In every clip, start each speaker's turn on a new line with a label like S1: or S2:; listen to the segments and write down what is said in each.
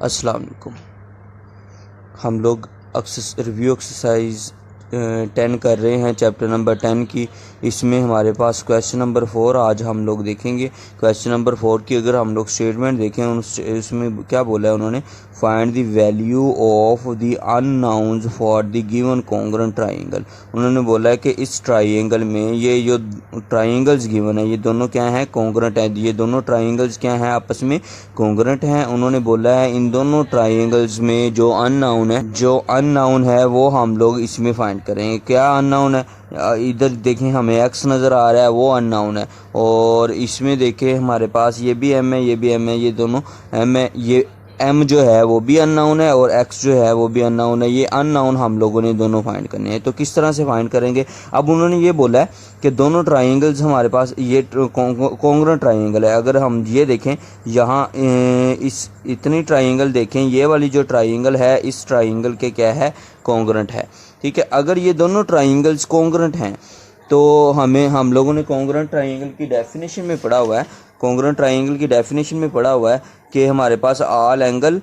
S1: अस्सलाम वालेकुम। हम लोग रिव्यू एक्सरसाइज 10 कर रहे हैं, चैप्टर नंबर 10 की। इसमें हमारे पास क्वेश्चन नंबर 4 आज हम लोग देखेंगे। क्वेश्चन नंबर 4 की अगर हम लोग स्टेटमेंट देखें, उसमें क्या बोला है उन्होंने, find the value of the unknowns for the given congruent triangle. उन्होंने बोला है कि इस ट्राइंगल में ये जो ट्राइंगल्स गिवन है ये दोनों क्या हैं, कॉन्ग्रुएंट है। ये दोनों ट्राइंगल्स क्या हैं, आपस में कॉन्ग्रुएंट हैं। उन्होंने बोला है इन दोनों ट्राइंगल्स में जो अननाउन है वो हम लोग इसमें फाइंड करेंगे। क्या अननाउन है, इधर देखें हमें एक्स नज़र आ रहा है, वो अननाउन है। और इसमें देखें हमारे पास ये भी एम है, ये भी एम है, ये दोनों एम है। ये एम जो है वो भी अननाउन है और एक्स जो है वो भी अननाउन है। ये अननाउन हम लोगों ने दोनों फाइंड करने हैं। तो किस तरह से फाइंड करेंगे, अब उन्होंने ये बोला है कि दोनों ट्राइंगल्स हमारे पास ये कॉन्ग्रुएंट ट्राइंगल है। अगर हम ये देखें यहाँ इस इतनी ट्राइंगल देखें, ये वाली जो ट्राइंगल है इस ट्राइंगल के क्या है, कॉन्ग्रुएंट है। ठीक है, अगर ये दोनों ट्राइंगल्स कॉन्ग्रुएंट हैं तो हम लोगों ने कॉन्ग्रुएंट ट्राइंगल की डेफिनेशन में पढ़ा हुआ है, कॉन्ग्रुएंट ट्राइंगल की डेफिनेशन में पढ़ा हुआ है कि हमारे पास ऑल एंगल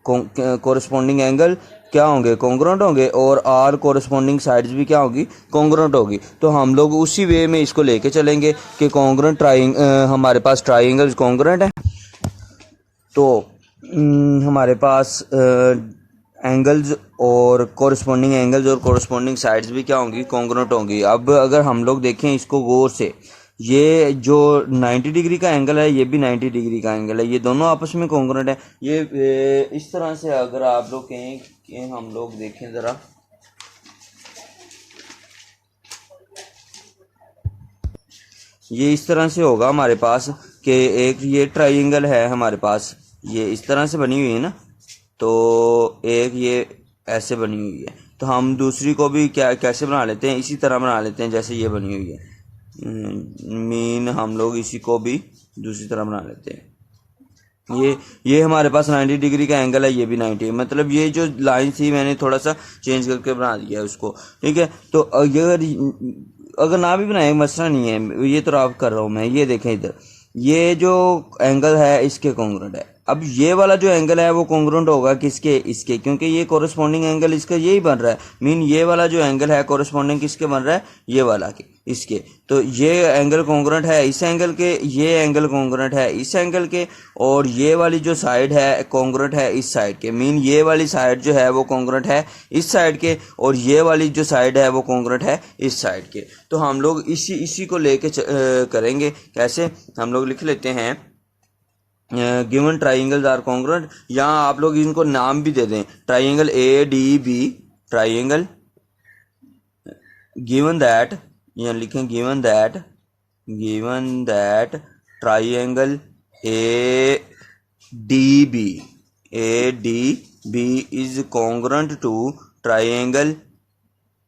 S1: कोरिस्पोंडिंग एंगल क्या होंगे, कॉन्ग्रुएंट होंगे, और ऑल कोरिस्पोंडिंग साइड्स भी क्या होगी, कॉन्ग्रुएंट होगी। तो हम लोग उसी वे में इसको लेके चलेंगे कि कॉन्ग्रुएंट हमारे पास ट्राइंगल्स कॉन्ग्रुएंट है, तो हमारे पास एंगल्स और कोरिस्पोंडिंग साइड्स भी क्या होंगी, कॉन्ग्रुएंट होंगी। अब अगर हम लोग देखें इसको गौर से, ये जो 90 डिग्री का एंगल है ये भी 90 डिग्री का एंगल है, ये दोनों आपस में कॉन्ग्रुएंट है। ये इस तरह से अगर आप लोग कहें कि हम लोग देखें ज़रा, ये इस तरह से होगा हमारे पास कि एक ये ट्राइंगल है हमारे पास, ये इस तरह से बनी हुई है ना, तो एक ये ऐसे बनी हुई है। तो हम दूसरी को भी क्या कैसे बना लेते हैं, इसी तरह बना लेते हैं जैसे ये बनी हुई है। मीन हम लोग इसी को भी दूसरी तरह बना लेते हैं। ये हमारे पास 90 डिग्री का एंगल है, ये भी 90, मतलब ये जो लाइन थी मैंने थोड़ा सा चेंज करके बना दिया है उसको। ठीक है, तो अगर ना भी बनाए मसला नहीं है, ये तो आप कर रहा हूँ मैं। ये देखें इधर, ये जो एंगल है इसके कॉन्ग्रुएंट है। अब ये वाला जो एंगल है वो कॉन्ग्रुएंट होगा किसके, इसके, क्योंकि ये कोरिस्पोंडिंग एंगल इसका यही बन रहा है। मीन ये वाला जो एंगल है कोरिस्पोंडिंग किसके बन रहा है, ये वाला के, इसके। तो ये एंगल कॉन्ग्रुएंट है इस एंगल के, ये एंगल कॉन्ग्रुएंट है इस एंगल के, और ये वाली जो साइड है कॉन्ग्रुएंट है इस साइड के। मीन ये वाली साइड जो है वो कॉन्ग्रुएंट है इस साइड के, और ये वाली जो साइड है वो कॉन्ग्रुएंट है इस साइड के। तो हम लोग इसी को लेके करेंगे। कैसे, हम लोग लिख लेते हैं गिवन ट्राइंगल्स आर कॉन्ग्रुएंट। यहाँ आप लोग इनको नाम भी दे दें, triangle ADB, triangle given that, यहाँ लिखें given that triangle ADB is congruent to triangle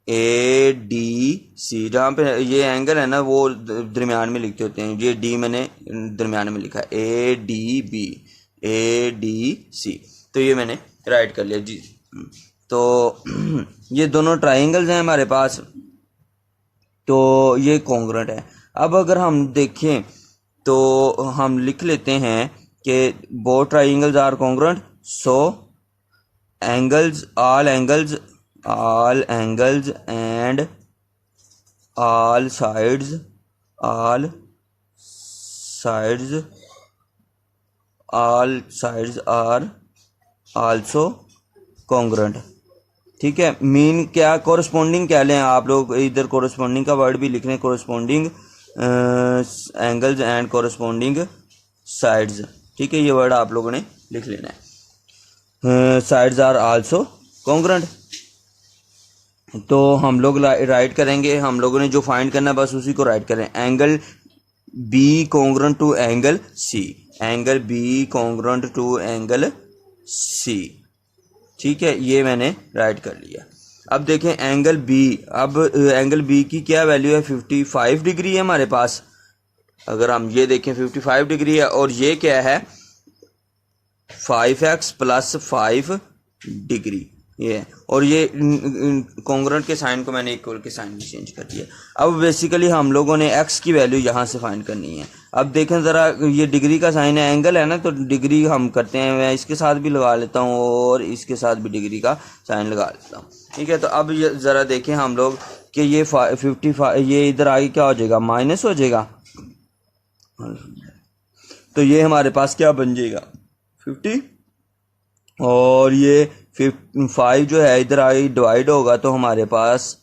S1: ADC। जहाँ पे ये एंगल है ना वो दरमियान में लिखते होते हैं, ये D मैंने दरमियान में लिखा है, ADC, तो ये मैंने राइट कर लिया जी। तो ये दोनों ट्राइंगल्स हैं हमारे पास, तो ये कॉन्ग्रुएंट है। अब अगर हम देखें तो हम लिख लेते हैं कि both triangles are congruent, so all angles and all sides are also congruent। ठीक है, मीन क्या, कोरिस्पोंडिंग क्या लें आप लोग, इधर कोरिस्पोंडिंग का वर्ड भी लिख रहे हैं, कोरिस्पोंडिंग एंगल्स एंड कोरिस्पोंडिंग साइड्स। ठीक है, ये वर्ड आप लोगों ने लिख लेना है, साइड्स आर आल्सो कॉन्ग्रुएंट। तो हम लोग राइट करेंगे, हम लोगों ने जो फाइंड करना है बस उसी को राइट करें। Angle B congruent to angle C, angle B congruent to angle C। ठीक है, ये मैंने राइट कर लिया। अब देखें एंगल B, अब एंगल B की क्या वैल्यू है, 55 डिग्री है हमारे पास। अगर हम ये देखें 55 डिग्री है, और ये क्या है, 5x + 5 डिग्री। ये है, और ये कॉन्ग्रुएंट के साइन को मैंने इक्वल के साइन में चेंज कर दिया। अब बेसिकली हम लोगों ने एक्स की वैल्यू यहाँ से फाइंड करनी है। अब देखें ज़रा, ये डिग्री का साइन है, एंगल है ना, तो डिग्री हम करते हैं, मैं इसके साथ भी लगा लेता हूँ और इसके साथ भी डिग्री का साइन लगा लेता हूँ। ठीक है, तो अब ये ज़रा देखें हम लोग कि ये 55, ये इधर आगे क्या हो जाएगा, माइनस हो जाएगा, तो ये हमारे पास क्या बन जाएगा 50, और ये 5 जो है इधर आगे डिवाइड होगा तो हमारे पास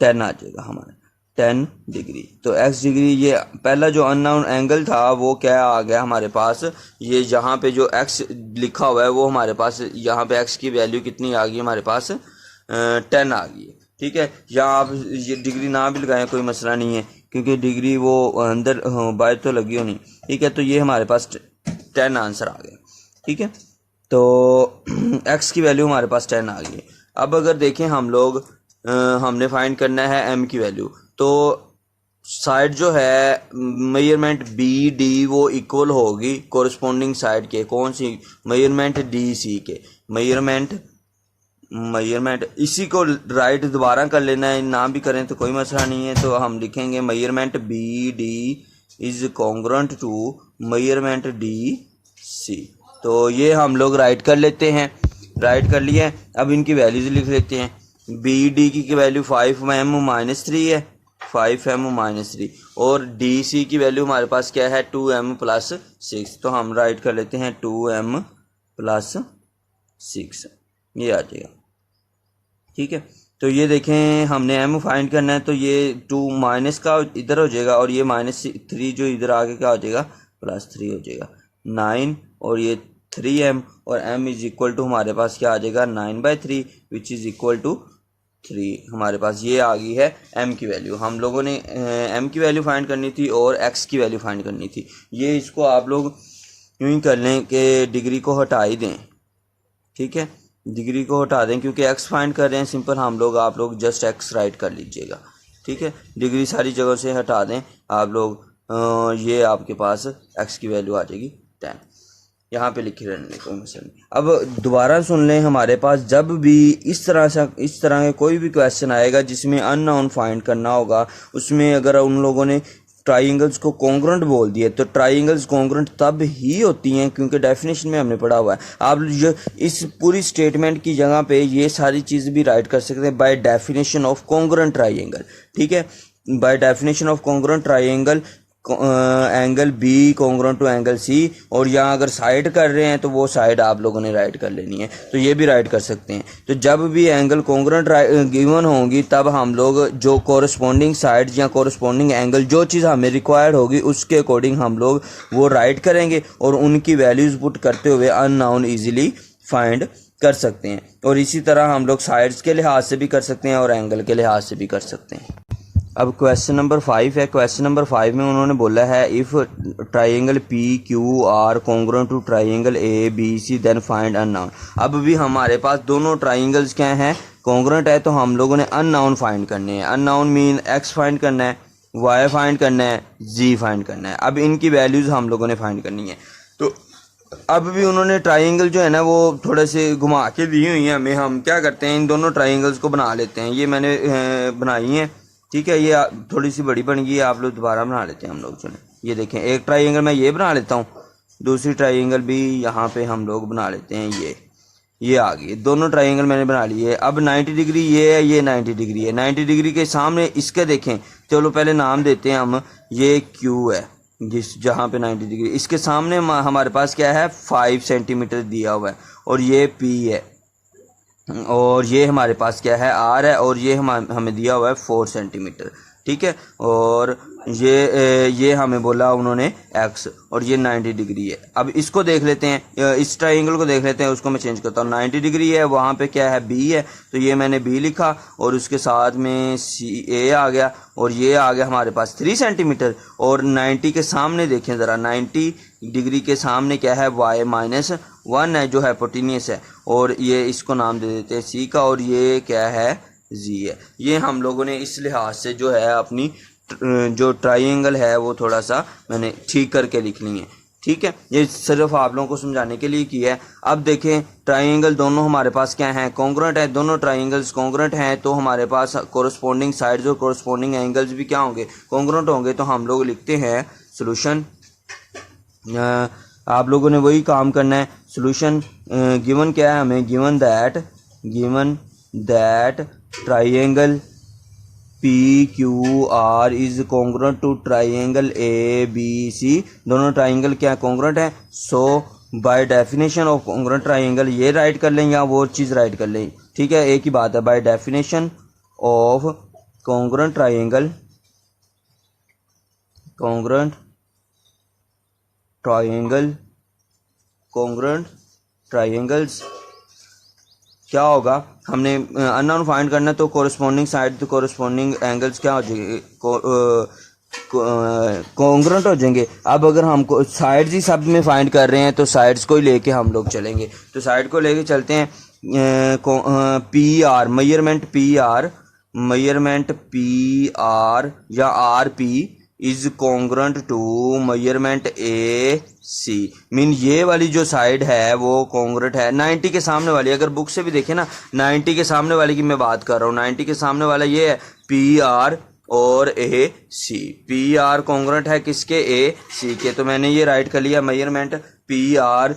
S1: 10 आ जाएगा, हमारा 10 डिग्री। तो x डिग्री, ये पहला जो अननोन एंगल था वो क्या आ गया हमारे पास, ये यहाँ पे जो x लिखा हुआ है वो हमारे पास, यहाँ पे x की वैल्यू कितनी आ गई हमारे पास, 10 आ गई है। ठीक है, यहाँ आप ये डिग्री ना भी लगाएं कोई मसला नहीं है, क्योंकि डिग्री वो अंदर बाहर तो लगी होनी। ठीक है, तो ये हमारे पास 10 आंसर आ गया। ठीक है, तो x की वैल्यू हमारे पास 10 आ गई है। अब अगर देखें हम लोग, हमने फाइंड करना है m की वैल्यू, तो साइड जो है मेजरमेंट बी डी वो इक्वल होगी कोरिस्पोंडिंग साइड के, कौन सी, मेजरमेंट डी सी के, मेजरमेंट इसी को राइट दोबारा कर लेना है, ना भी करें तो कोई मसला नहीं है। तो हम लिखेंगे measurement B D is congruent to measurement D C. तो ये हम लोग राइट कर लेते हैं, राइट कर लिया। अब इनकी वैल्यूज लिख लेते हैं। बी डी की वैल्यू 5m-3 है, 5m-3, और डी सी की वैल्यू हमारे पास क्या है, 2m+6। तो हम राइट कर लेते हैं 2m+6, ये आ जाएगा। ठीक है, तो ये देखें हमने m फाइंड करना है, तो ये 2 माइनस का इधर हो जाएगा, और ये -3 जो इधर आगे क्या हो जाएगा, +3 हो जाएगा, 9, और ये 3m, और m इज इक्वल टू हमारे पास क्या आ जाएगा, 9/3 विच इज़ इक्वल टू 3। हमारे पास ये आ गई है m की वैल्यू। हम लोगों ने m की वैल्यू फाइंड करनी थी और x की वैल्यू फाइंड करनी थी। ये इसको आप लोग यूँ ही कर लें कि डिग्री को हटा ही दें। ठीक है, डिग्री को हटा दें, क्योंकि x फाइंड कर रहे हैं सिंपल हम लोग, आप लोग जस्ट x राइट कर लीजिएगा। ठीक है, डिग्री सारी जगह से हटा दें आप लोग, ये आपके पास x की वैल्यू आ जाएगी 10, यहाँ पे लिखे रहने कोई मसला नहीं। अब दोबारा सुन लें, हमारे पास जब भी इस तरह के कोई भी क्वेश्चन आएगा जिसमें अननोन फाइंड करना होगा, उसमें अगर उन लोगों ने ट्राइंगल्स को कॉन्ग्रुएंट बोल दिए, तो ट्राइंगल्स कॉन्ग्रुएंट तब ही होती हैं, क्योंकि डेफिनेशन में हमने पढ़ा हुआ है। आप जो इस पूरी स्टेटमेंट की जगह पे ये सारी चीज़ भी राइट कर सकते हैं, by definition of congruent triangle. ठीक है, by definition of congruent triangle angle B congruent to angle C, और यहाँ अगर साइड कर रहे हैं तो वो साइड आप लोगों ने राइट कर लेनी है, तो ये भी राइट कर सकते हैं। तो जब भी एंगल कॉन्ग्रुएंट गिवन होंगी, तब हम लोग जो कोरिस्पोंडिंग साइड या कोरिस्पोंडिंग एंगल जो चीज़ हमें रिक्वायर्ड होगी उसके अकॉर्डिंग हम लोग वो राइट करेंगे, और उनकी वैल्यूज़ पुट करते हुए अननोन ईजिली फाइंड कर सकते हैं। और इसी तरह हम लोग साइड्स के लिहाज से भी कर सकते हैं और एंगल के लिहाज से भी कर सकते हैं। अब क्वेश्चन नंबर 5 है। क्वेश्चन नंबर 5 में उन्होंने बोला है if triangle P Q R congruent to triangle A B C then find unknown. अब भी हमारे पास दोनों ट्राइंगल्स क्या हैं, कॉन्ग्रुएंट है, तो हम लोगों ने अननोन फाइंड करने हैं। अननोन मीन एक्स फाइंड करना है, वाई फाइंड करना है, जी फाइंड करना है। अब इनकी वैल्यूज़ हम लोगों ने फाइंड करनी है। तो अब भी उन्होंने ट्राइंगल जो है ना वो थोड़े से घुमा के दी हुई हैं हमें। हम क्या करते हैं, इन दोनों ट्राइंगल्स को बना लेते हैं। ये मैंने बनाई हैं, ठीक है, ये थोड़ी सी बड़ी बन गई है, आप लोग दोबारा बना लेते हैं हम लोग। चलें, ये देखें, एक ट्राइंगल मैं ये बना लेता हूँ, दूसरी ट्राइंगल भी यहाँ पे हम लोग बना लेते हैं। ये आ गई, दोनों ट्राइंगल मैंने बना लिए। अब 90 डिग्री ये है, ये 90 डिग्री है। 90 डिग्री के सामने इसके देखें, चलो पहले नाम देते हैं हम, ये क्यू है जिस जहाँ पे 90 डिग्री, इसके सामने हमारे पास क्या है 5 सेंटीमीटर दिया हुआ है, और ये पी है, और ये हमारे पास क्या है आर है, और ये हमें दिया हुआ है 4 सेंटीमीटर। ठीक है, और ये हमें बोला उन्होंने एक्स, और ये 90 डिग्री है। अब इसको देख लेते हैं, इस ट्राइंगल को देख लेते हैं, उसको मैं चेंज करता हूँ। 90 डिग्री है, वहाँ पे क्या है बी है, तो ये मैंने बी लिखा, और उसके साथ में सी ए आ गया, और ये आ गया हमारे पास 3 सेंटीमीटर। और 90 के सामने देखें ज़रा, 90 डिग्री के सामने क्या है y-1 है, जो हाइपोटेन्यूस है, और ये इसको नाम दे देते हैं सी का, और ये क्या है जी है। ये हम लोगों ने इस लिहाज से जो है अपनी जो ट्राइंगल है वो थोड़ा सा मैंने ठीक करके लिख ली है। ठीक है, ये सिर्फ आप लोगों को समझाने के लिए किया है। अब देखें ट्राइंगल दोनों हमारे पास क्या हैं, कॉन्ग्रुएंट है, दोनों ट्राइंगल्स कॉन्ग्रुएंट हैं, तो हमारे पास कोरस्पोंडिंग साइड्स और कोरस्पोंडिंग एंगल्स भी क्या होंगे, कॉन्ग्रुएंट होंगे। तो हम लोग लिखते हैं सोल्यूशन, आप लोगों ने वही काम करना है। सोल्यूशन गिवन क्या है हमें, given that triangle PQR is congruent to triangle ABC, दोनों ट्राइंगल क्या कॉन्ग्रुएंट है। So by definition of congruent triangle, ये राइट कर लें या वो चीज़ राइट कर लें, ठीक है, एक ही बात है। By definition of congruent triangles क्या होगा, हमने अननोन फाइंड करना है, तो कोरस्पोंडिंग साइड तो कोरस्पोंडिंग एंगल्स क्या हो जाएंगे, कॉन्ग्रुएंट हो जाएंगे। अब अगर हमको साइड्स ही सब में फाइंड कर रहे हैं तो साइड्स को ही लेके हम लोग चलेंगे, तो साइड को लेके चलते हैं। PR मेजरमेंट PR या RP is congruent to measurement AC, mean ये वाली जो साइड है वो कॉन्ग्रुएंट है 90 के सामने वाली। अगर बुक से भी देखें ना, 90 के सामने वाली की मैं बात कर रहा हूँ, 90 के सामने वाला ये है PR और AC। PR कॉन्ग्रुएंट है किसके, AC के, तो मैंने ये राइट कर लिया मेजरमेंट PR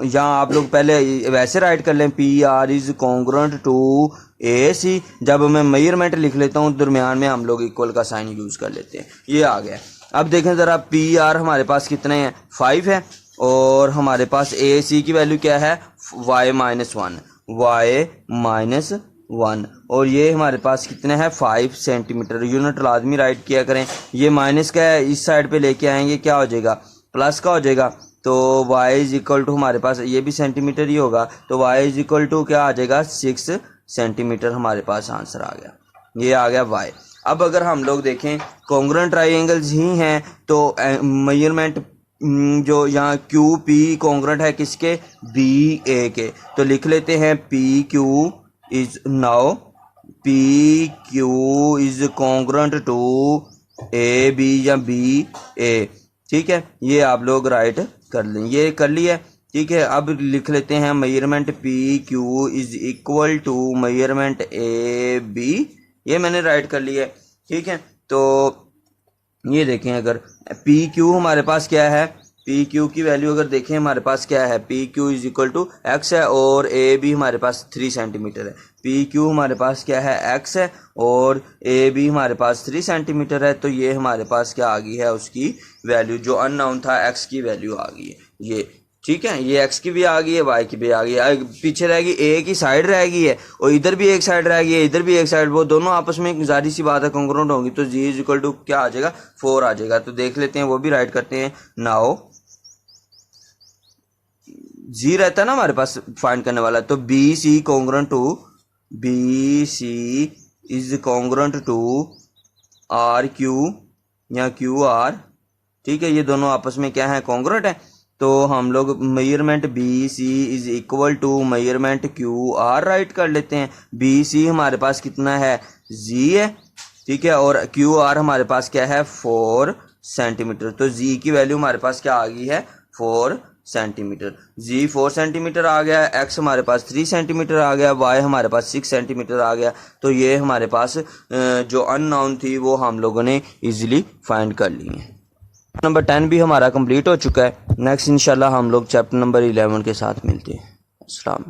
S1: या आप लोग पहले वैसे राइट कर लें, PR is congruent to AC। जब मैं मेजरमेंट लिख लेता हूँ दरमियान में हम लोग इक्वल का साइन यूज कर लेते हैं, ये आ गया। अब देखें ज़रा, PR हमारे पास कितने हैं, 5 है, और हमारे पास AC की वैल्यू क्या है, y-1, और ये हमारे पास कितने हैं 5 सेंटीमीटर। यूनिट लाजमी राइट किया करें। ये माइनस का है, इस साइड पे लेके आएंगे क्या हो जाएगा, प्लस का हो जाएगा। तो y इज इक्वल टू हमारे पास ये भी सेंटीमीटर ही होगा, तो y इज इक्वल टू क्या आ जाएगा 6 सेंटीमीटर। हमारे पास आंसर आ गया, ये आ गया y। अब अगर हम लोग देखें कॉन्ग्रुएंट ट्राइंगल्स ही हैं तो मेजरमेंट जो यहाँ QP कॉन्ग्रुएंट है किसके, BA के, तो लिख लेते हैं PQ is congruent to AB या BA, ठीक है, ये आप लोग राइट कर लें, ये कर लिया, ठीक है। अब लिख लेते हैं measurement PQ is equal to measurement AB, ये मैंने राइट कर लिया, ठीक है। तो ये देखें, अगर PQ हमारे पास क्या है, PQ की वैल्यू अगर देखें हमारे पास क्या है, PQ is equal to x है, और AB हमारे पास 3 सेंटीमीटर है। PQ हमारे पास क्या है, x है, और AB हमारे पास 3 सेंटीमीटर है, तो ये हमारे पास क्या आ गई है, उसकी वैल्यू जो अननोन था x की वैल्यू आ गई है, ये ठीक है। ये x की भी आ गई है, y की भी आ गई है, पीछे रहेगी a की साइड रह गई है, और इधर भी एक साइड रह गई है, इधर भी एक साइड, वो दोनों आपस में जारी सी बात है कॉन्ग्रुएंट होंगी, तो g इज इक्वल टू क्या आ जाएगा, 4 आ जाएगा। तो देख लेते हैं, वो भी राइट करते हैं। नाउ g रहता है ना हमारे पास फाइंड करने वाला, तो BC is congruent to RQ या QR, ठीक है, ये दोनों आपस में क्या है, कॉन्ग्रुएंट है। तो हम लोग measurement BC is equal to measurement QR write कर लेते हैं। BC हमारे पास कितना है, G है, ठीक है, और QR हमारे पास क्या है, 4 सेंटीमीटर। तो G की वैल्यू हमारे पास क्या आ गई है, 4 सेंटीमीटर। G 4 सेंटीमीटर आ गया, X हमारे पास 3 सेंटीमीटर आ गया, Y हमारे पास 6 सेंटीमीटर आ गया। तो ये हमारे पास जो अननोन थी वो हम लोगों ने इजीली फाइंड कर ली है। नंबर 10 भी हमारा कंप्लीट हो चुका है। नेक्स्ट इंशाल्लाह हम लोग चैप्टर नंबर 11 के साथ मिलते हैं। अस्सलाम।